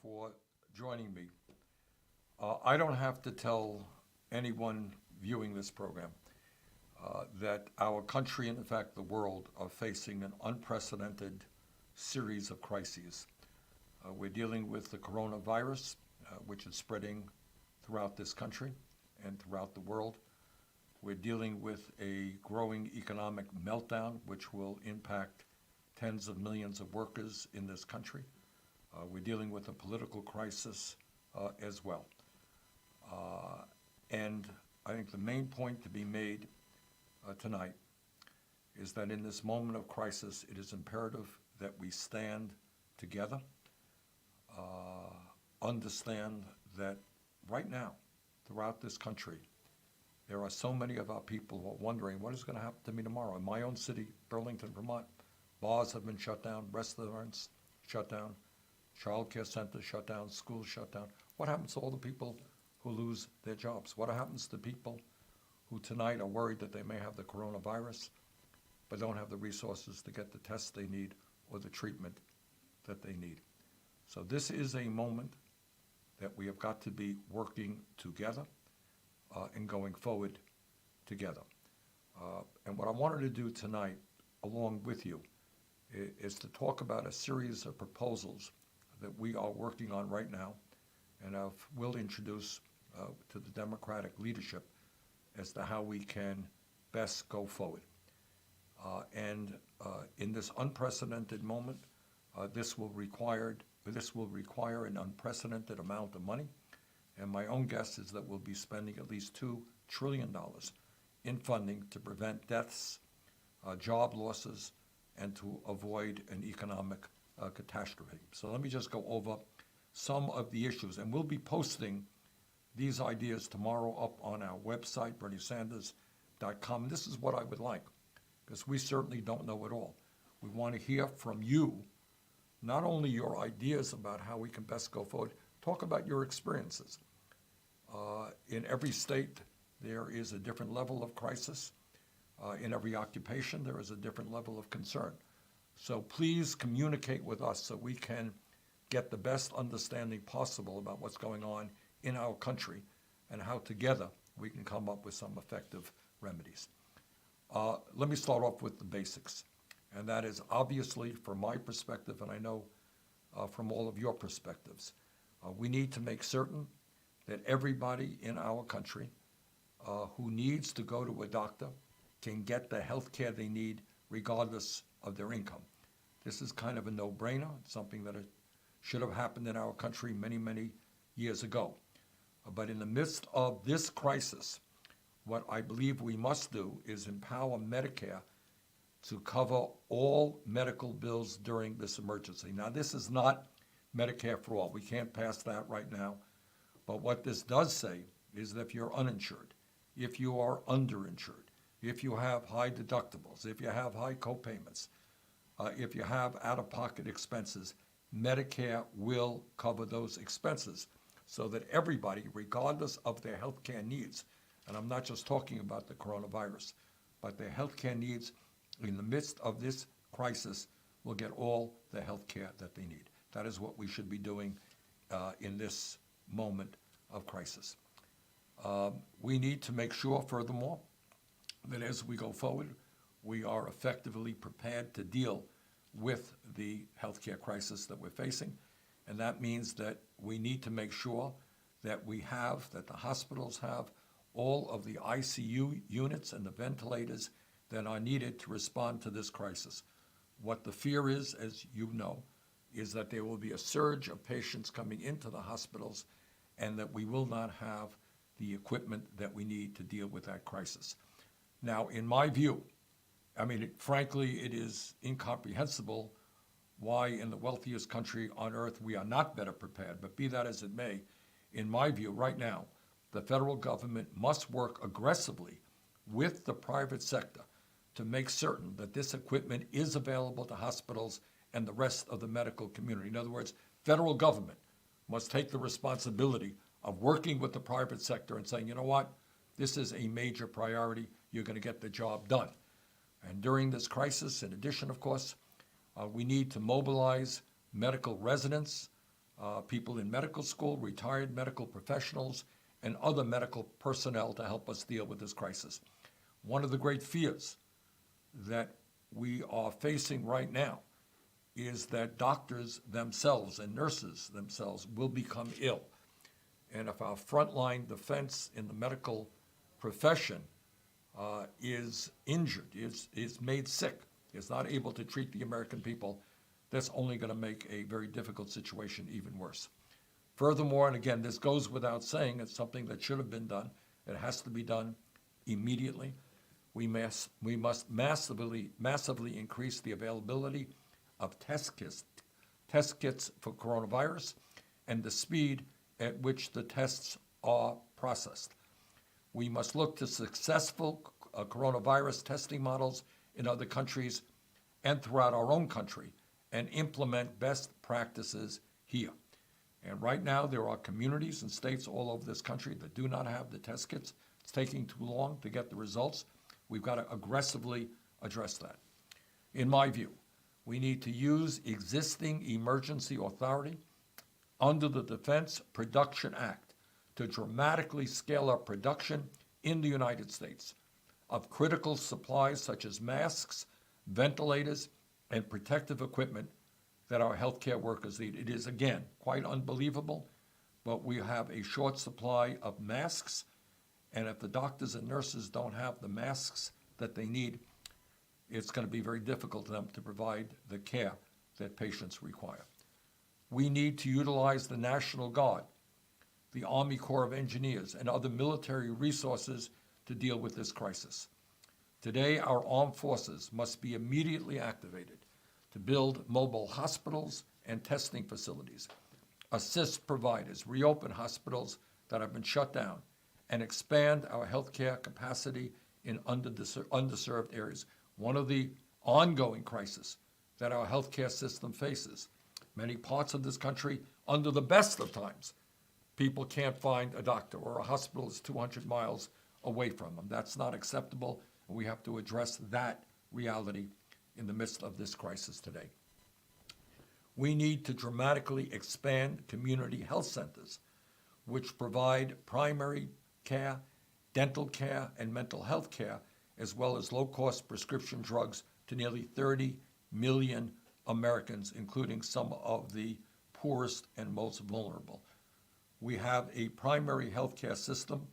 for joining me. I don't have to tell anyone viewing this program that our country and, in fact, the world are facing an unprecedented series of crises. We're dealing with the coronavirus, which is spreading throughout this country and throughout the world. We're dealing with a growing economic meltdown, which will impact tens of millions of workers in this country. We're dealing with a political crisis as well. And I think the main point to be made tonight is that in this moment of crisis, it is imperative that we stand together, understand that right now, throughout this country, there are so many of our people who are wondering what is going to happen to me tomorrow. In my own city, Burlington, Vermont, bars have been shut down, restaurants shut down, child care centers shut down, schools shut down. What happens to all the people who lose their jobs? What happens to people who tonight are worried that they may have the coronavirus but don't have the resources to get the tests they need or the treatment that they need? So this is a moment that we have got to be working together and going forward together. And what I wanted to do tonight, along with you, is to talk about a series of proposals that we are working on right now, and I will introduce to the Democratic leadership as to how we can best go forward. And in this unprecedented moment, this will require an unprecedented amount of money. And my own guess is that we'll be spending at least $2 trillion in funding to prevent deaths, job losses, and to avoid an economic catastrophe. So let me just go over some of the issues. And we'll be posting these ideas tomorrow up on our website, BernieSanders.com. This is what I would like, because we certainly don't know it all. We want to hear from you, not only your ideas about how we can best go forward, talk about your experiences. In every state, there is a different level of crisis. In every occupation, there is a different level of concern. So please communicate with us so we can get the best understanding possible about what's going on in our country and how together we can come up with some effective remedies. Let me start off with the basics. And that is obviously from my perspective, and I know from all of your perspectives, we need to make certain that everybody in our country who needs to go to a doctor can get the health care they need regardless of their income. This is kind of a no-brainer, something that should have happened in our country many, many years ago. But in the midst of this crisis, what I believe we must do is empower Medicare to cover all medical bills during this emergency. Now, this is not Medicare for all. We can't pass that right now. But what this does say is that if you're uninsured, if you are underinsured, if you have high deductibles, if you have high copayments, if you have out-of-pocket expenses, Medicare will cover those expenses so that everybody, regardless of their health care needs, and I'm not just talking about the coronavirus, but their health care needs in the midst of this crisis will get all the health care that they need. That is what we should be doing in this moment of crisis. We need to make sure, furthermore, that as we go forward, we are effectively prepared to deal with the healthcare crisis that we're facing. And that means that we need to make sure that that the hospitals have all of the ICU units and the ventilators that are needed to respond to this crisis. What the fear is, as you know, is that there will be a surge of patients coming into the hospitals and that we will not have the equipment that we need to deal with that crisis. Now, in my view, frankly, it is incomprehensible why in the wealthiest country on earth we are not better prepared, but be that as it may, in my view, right now, the federal government must work aggressively with the private sector to make certain that this equipment is available to hospitals and the rest of the medical community. In other words, federal government must take the responsibility of working with the private sector and saying, you know what, this is a major priority, you're going to get the job done. And during this crisis, in addition, of course, we need to mobilize medical residents people in medical school, retired medical professionals, and other medical personnel to help us deal with this crisis. One of the great fears that we are facing right now is that doctors themselves and nurses themselves will become ill. And if our frontline defense in the medical profession is injured, is made sick, is not able to treat the American people, that's only going to make a very difficult situation even worse. Furthermore, and again, this goes without saying, it's something that should have been done. It has to be done immediately. We must massively increase the availability of test kits for coronavirus and the speed at which the tests are processed. We must look to successful coronavirus testing models in other countries and throughout our own country and implement best practices here. And right now, there are communities and states all over this country that do not have the test kits. It's taking too long to get the results. We've got to aggressively address that. In my view, we need to use existing emergency authority under the Defense Production Act to dramatically scale up production in the United States of critical supplies such as masks, ventilators, and protective equipment that our healthcare workers need. It is, again, quite unbelievable, but we have a short supply of masks, and if the doctors and nurses don't have the masks that they need, it's going to be very difficult for them to provide the care that patients require. We need to utilize the National Guard, the Army Corps of Engineers, and other military resources to deal with this crisis. Today, our armed forces must be immediately activated to build mobile hospitals and testing facilities, assist providers, reopen hospitals that have been shut down, and expand our healthcare capacity in underserved areas. One of the ongoing crises that our healthcare system faces, many parts of this country, under the best of times, people can't find a doctor or a hospital is 200 miles away from them. That's not acceptable, and we have to address that reality in the midst of this crisis today. We need to dramatically expand community health centers, which provide primary care, dental care, and mental health care, as well as low-cost prescription drugs to nearly 30 million Americans, including some of the poorest and most vulnerable. We have a primary health care system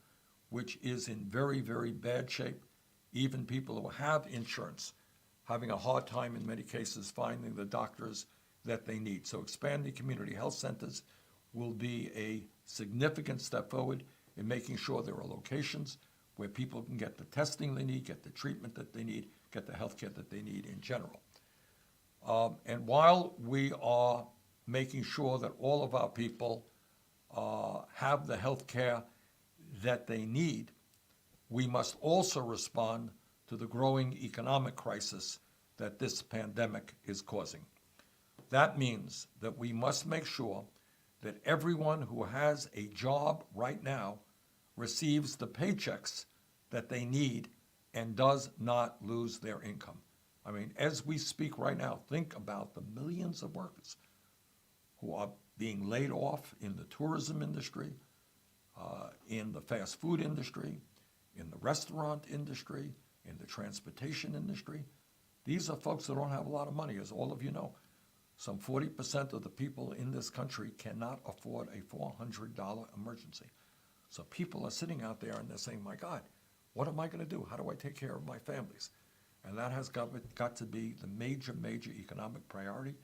which is in very, very bad shape. Even people who have insurance having a hard time in many cases finding the doctors that they need. So expanding community health centers will be a significant step forward in making sure there are locations where people can get the testing they need, get the treatment that they need, get the health care that they need in general. And while we are making sure that all of our people have the health care that they need, we must also respond to the growing economic crisis that this pandemic is causing. That means that we must make sure that everyone who has a job right now receives the paychecks that they need and does not lose their income. I mean, as we speak right now, think about the millions of workers who are being laid off in the tourism industry, in the fast food industry, in the restaurant industry, in the transportation industry. These are folks that don't have a lot of money, as all of you know. Some 40% of the people in this country cannot afford a $400 emergency. So people are sitting out there and they're saying, my God, what am I going to do? How do I take care of my families? And that has got to be the major economic priority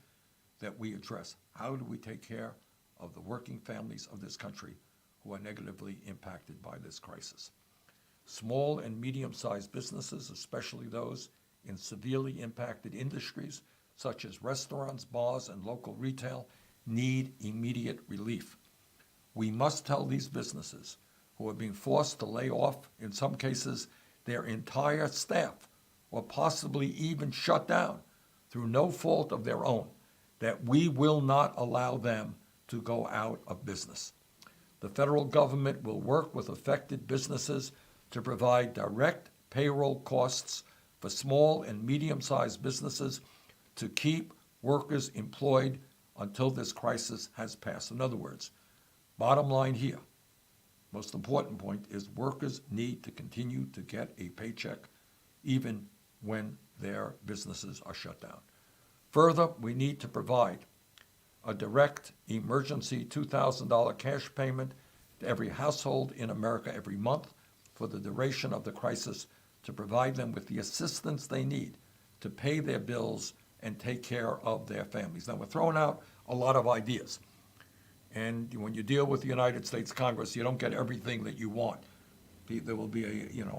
that we address. How do we take care of the working families of this country who are negatively impacted by this crisis? Small and medium-sized businesses, especially those in severely impacted industries such as restaurants, bars, and local retail, need immediate relief. We must tell these businesses who are being forced to lay off, in some cases, their entire staff, or possibly even shut down through no fault of their own, that we will not allow them to go out of business. The federal government will work with affected businesses to provide direct payroll costs for small and medium-sized businesses to keep workers employed until this crisis has passed. In other words, bottom line here, most important point is workers need to continue to get a paycheck even when their businesses are shut down. Further, we need to provide a direct emergency $2,000 cash payment to every household in America every month for the duration of the crisis to provide them with the assistance they need to pay their bills and take care of their families. Now, we're throwing out a lot of ideas. And when you deal with the United States Congress, you don't get everything that you want. There will be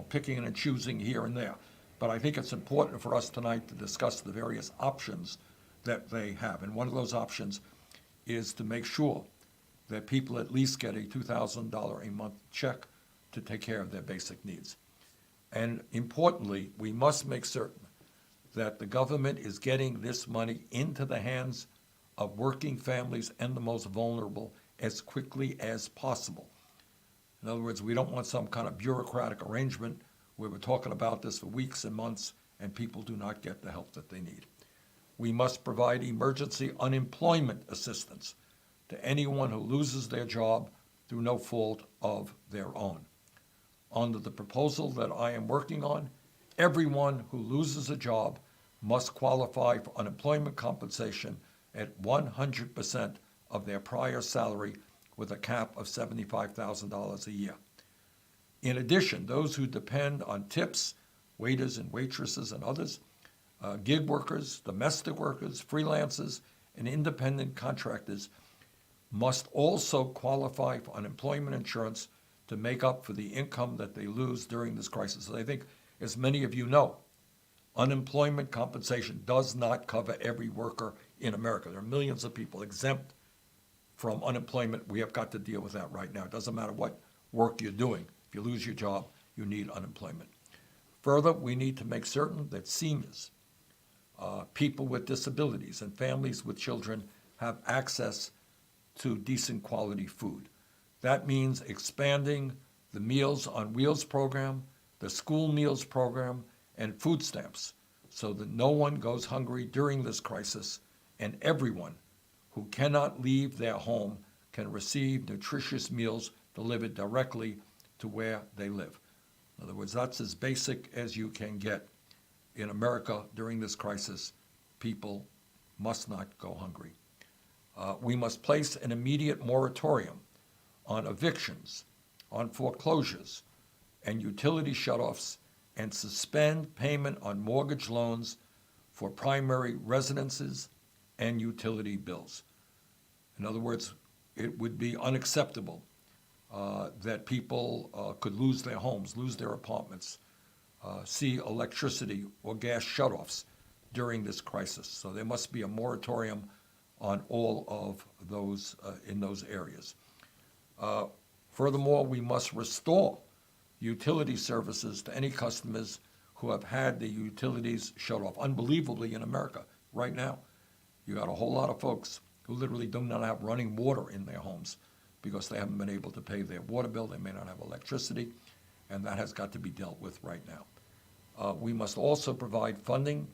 picking and choosing here and there. But I think it's important for us tonight to discuss the various options that they have. And one of those options is to make sure that people at least get a $2,000 a month check to take care of their basic needs. And importantly, we must make certain that the government is getting this money into the hands of working families and the most vulnerable as quickly as possible. In other words, we don't want some kind of bureaucratic arrangement where we're talking about this for weeks and months and people do not get the help that they need. We must provide emergency unemployment assistance to anyone who loses their job through no fault of their own. Under the proposal that I am working on, everyone who loses a job must qualify for unemployment compensation at 100% of their prior salary with a cap of $75,000 a year. In addition, those who depend on tips, waiters and waitresses and others, gig workers, domestic workers, freelancers, and independent contractors must also qualify for unemployment insurance to make up for the income that they lose during this crisis. And I think, as many of you know, unemployment compensation does not cover every worker in America. There are millions of people exempt from unemployment. We have got to deal with that right now. It doesn't matter what work you're doing. If you lose your job, you need unemployment. Further, we need to make certain that seniors, people with disabilities, and families with children have access to decent quality food. That means expanding the Meals on Wheels program, the school meals program, and food stamps so that no one goes hungry during this crisis and everyone who cannot leave their home can receive nutritious meals delivered directly to where they live. In other words, that's as basic as you can get. In America during this crisis, people must not go hungry. We must place an immediate moratorium on evictions, on foreclosures, and utility shutoffs, and suspend payment on mortgage loans for primary residences and utility bills. In other words, it would be unacceptable that people could lose their homes, lose their apartments, see electricity or gas shutoffs during this crisis. So there must be a moratorium on all of those in those areas. Furthermore, we must restore utility services to any customers who have had the utilities shut off. Unbelievably, in America right now, you got a whole lot of folks who literally do not have running water in their homes because they haven't been able to pay their water bill. They may not have electricity, and that has got to be dealt with right now. We must also provide funding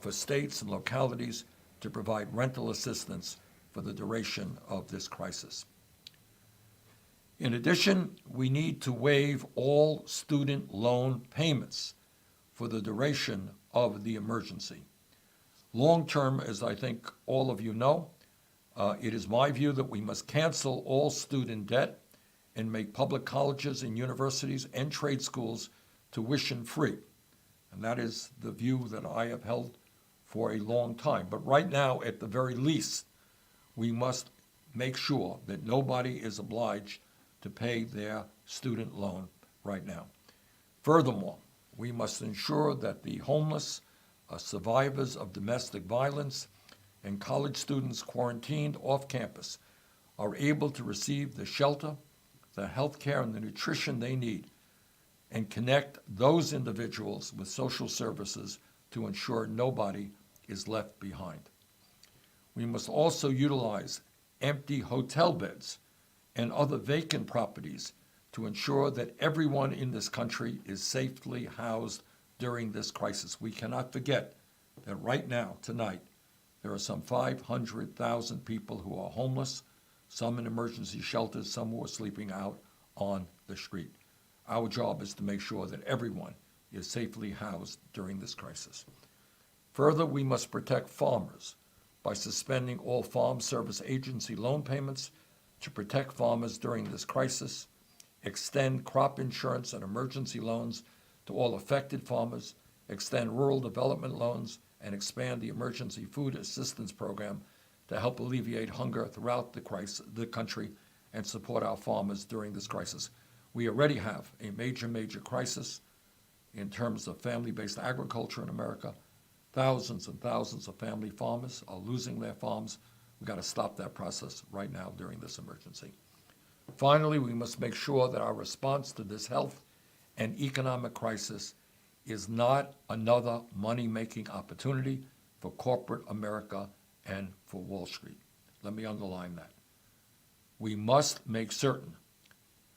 for states and localities to provide rental assistance for the duration of this crisis. In addition, we need to waive all student loan payments for the duration of the emergency. Long term, as I think all of you know, it is my view that we must cancel all student debt and make public colleges and universities and trade schools tuition-free. And that is the view that I have held for a long time. But right now, at the very least, we must make sure that nobody is obliged to pay their student loan right now. Furthermore, we must ensure that the homeless, survivors of domestic violence, and college students quarantined off campus are able to receive the shelter, the health care, and the nutrition they need, and connect those individuals with social services to ensure nobody is left behind. We must also utilize empty hotel beds and other vacant properties to ensure that everyone in this country is safely housed during this crisis. We cannot forget that right now, tonight, There are some 500,000 people who are homeless, some in emergency shelters, some who are sleeping out on the street. Our job is to make sure that everyone is safely housed during this crisis. Further, we must protect farmers by suspending all Farm Service Agency loan payments to protect farmers during this crisis, extend crop insurance and emergency loans to all affected farmers, extend rural development loans, and expand the emergency food assistance program to help alleviate hunger throughout the country and support our farmers during this crisis. We already have a major crisis in terms of family-based agriculture in America. Thousands and thousands of family farmers are losing their farms. We've got to stop that process right now during this emergency. Finally, we must make sure that our response to this health and economic crisis is not another money-making opportunity for corporate America and for Wall Street. Let me underline that. We must make certain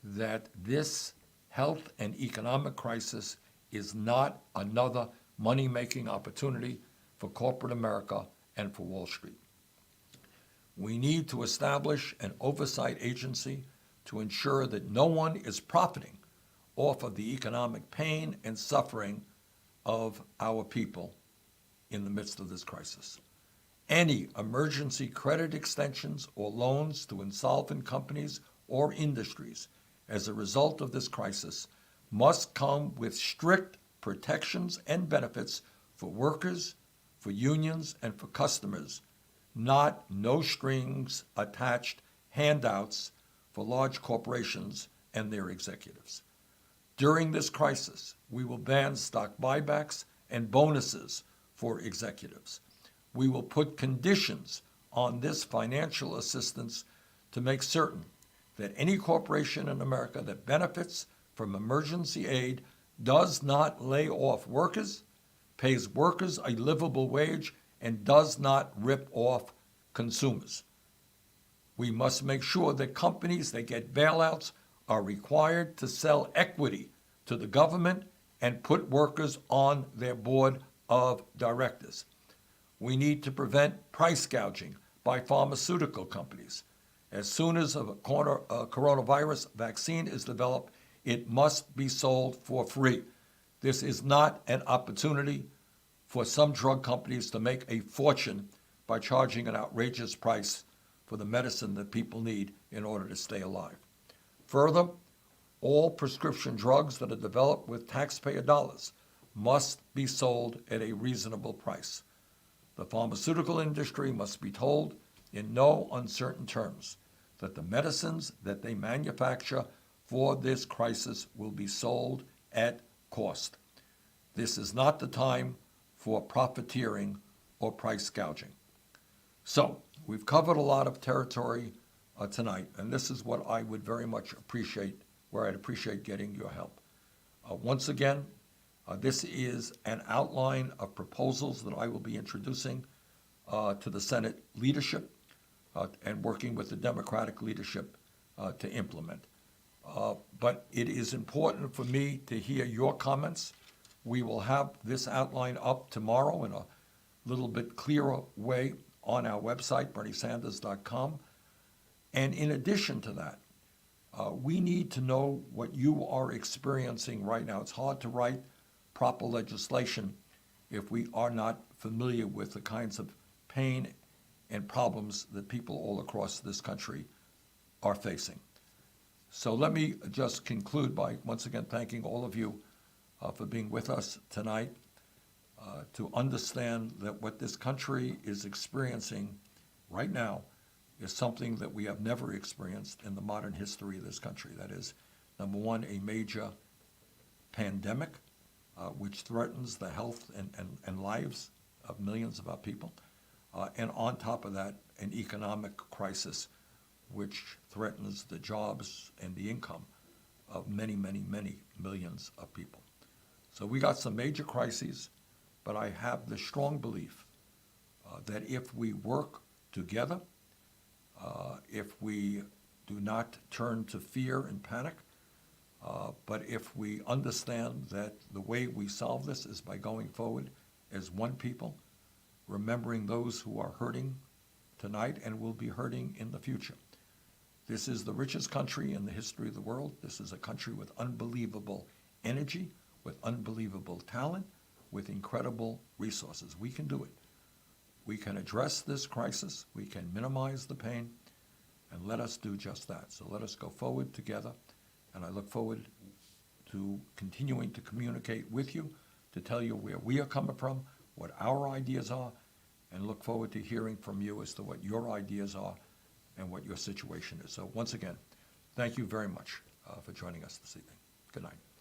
that this health and economic crisis is not another money-making opportunity for corporate America and for Wall Street. We need to establish an oversight agency to ensure that no one is profiting off of the economic pain and suffering of our people in the midst of this crisis. Any emergency credit extensions or loans to insolvent companies or industries as a result of this crisis must come with strict protections and benefits for workers, for unions, and for customers, not no strings attached handouts for large corporations and their executives. During this crisis, we will ban stock buybacks and bonuses for executives. We will put conditions on this financial assistance to make certain that any corporation in America that benefits from emergency aid does not lay off workers, pays workers a livable wage, and does not rip off consumers. We must make sure that companies that get bailouts are required to sell equity to the government and put workers on their board of directors. We need to prevent price gouging by pharmaceutical companies. As soon as a coronavirus vaccine is developed, it must be sold for free. This is not an opportunity for some drug companies to make a fortune by charging an outrageous price for the medicine that people need in order to stay alive. Further, all prescription drugs that are developed with taxpayer dollars must be sold at a reasonable price. The pharmaceutical industry must be told in no uncertain terms that the medicines that they manufacture for this crisis will be sold at cost. This is not the time for profiteering or price gouging. So, we've covered a lot of territory tonight, and this is what I would very much appreciate, where I'd appreciate getting your help. Once again, this is an outline of proposals that I will be introducing to the Senate leadership and working with the Democratic leadership to implement. But it is important for me to hear your comments. We will have this outline up tomorrow in a little bit clearer way on our website, BernieSanders.com. And in addition to that, we need to know what you are experiencing right now. It's hard to write proper legislation if we are not familiar with the kinds of pain and problems that people all across this country are facing. So let me just conclude by once again thanking all of you for being with us tonight to understand that what this country is experiencing right now is something that we have never experienced in the modern history of this country. That is, number one, a major pandemic, which threatens the health and lives of millions of our people. And on top of that, an economic crisis which threatens the jobs and the income of many millions of people. So we got some major crises, but I have the strong belief that if we work together, if we do not turn to fear and panic, but if we understand that the way we solve this is by going forward as one people, remembering those who are hurting tonight and will be hurting in the future. This is the richest country in the history of the world. This is a country with unbelievable energy, with unbelievable talent, with incredible resources. We can do it. We can address this crisis. We can minimize the pain, and let us do just that. So let us go forward together, and I look forward to continuing to communicate with you, to tell you where we are coming from, what our ideas are, and look forward to hearing from you as to what your ideas are and what your situation is. So once again, thank you very much for joining us this evening. Good night.